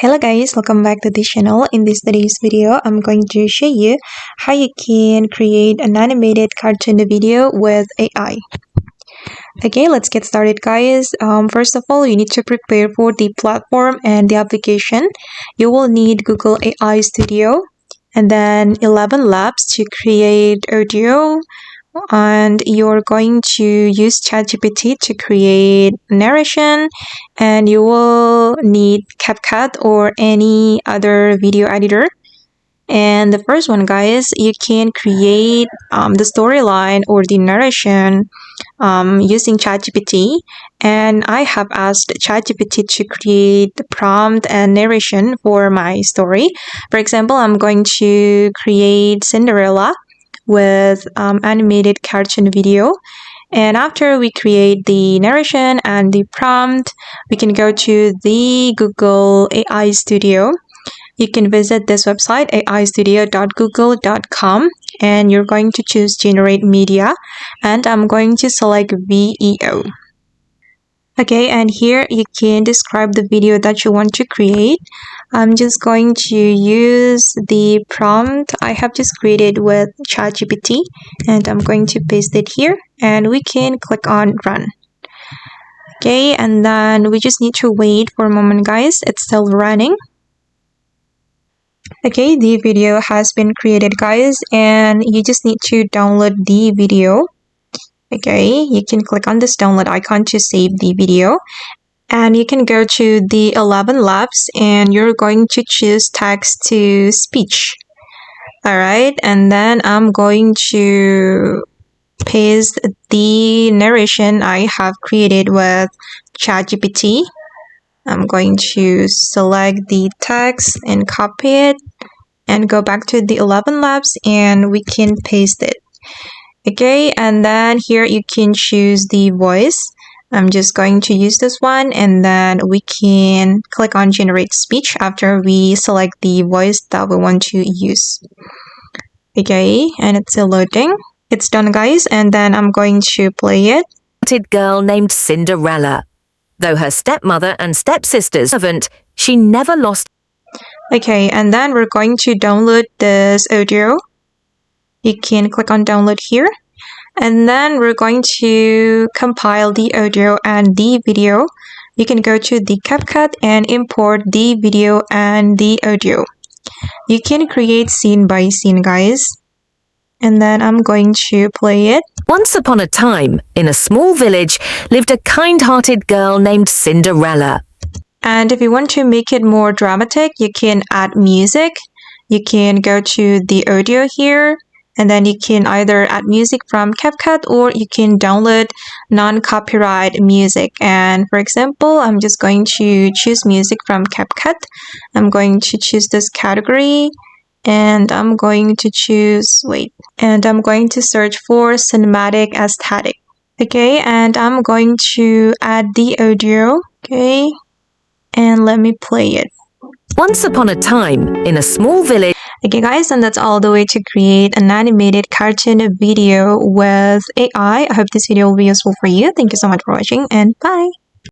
Hello guys, welcome back to this channel. In today's video, I'm going to show you how you can create an animated cartoon video with AI. Okay, let's get started guys. First of all, you need to prepare for the platform and the application. You will need Google AI Studio and then 11 Labs to create audio, and you're going to use ChatGPT to create narration, and you will need CapCut or any other video editor. And the first one guys, you can create the storyline or the narration using ChatGPT, and I have asked ChatGPT to create the prompt and narration for my story. For example, I'm going to create Cinderella with animated cartoon video. And after we create the narration and the prompt, we can go to the Google AI Studio. You can visit this website, aistudio.google.com, and you're going to choose generate media, and I'm going to select VEO. Okay, and here you can describe the video that you want to create. I'm just going to use the prompt I have just created with ChatGPT, and I'm going to paste it here, and we can click on run. Okay, and then we just need to wait for a moment guys, it's still running. Okay, the video has been created guys, and you just need to download the video. Okay, you can click on this download icon to save the video, and you can go to the 11 Labs and you're going to choose text to speech. Alright, and then I'm going to paste the narration I have created with ChatGPT. I'm going to select the text and copy it and go back to the 11 Labs and we can paste it. Okay, and then here you can choose the voice. I'm just going to use this one, and then we can click on generate speech after we select the voice that we want to use. Okay, and it's still loading. It's done guys, and then I'm going to play it. Girl named Cinderella. Though her stepmother and stepsisters servant, she never lost. Okay, and then we're going to download this audio. You can click on download here, and then we're going to compile the audio and the video. You can go to the CapCut and import the video and the audio. You can create scene by scene guys, and then I'm going to play it. Once upon a time, in a small village, lived a kind-hearted girl named Cinderella. And if you want to make it more dramatic, you can add music. You can go to the audio here, and then you can either add music from CapCut or you can download non-copyright music. And for example, I'm just going to choose music from CapCut. I'm going to choose this category, and I'm going to choose, and I'm going to search for cinematic aesthetic. Okay, and I'm going to add the audio. Okay, and let me play it. Once upon a time, in a small village. Okay guys, and that's all the way to create an animated cartoon video with AI. I hope this video will be useful for you. Thank you so much for watching, and bye!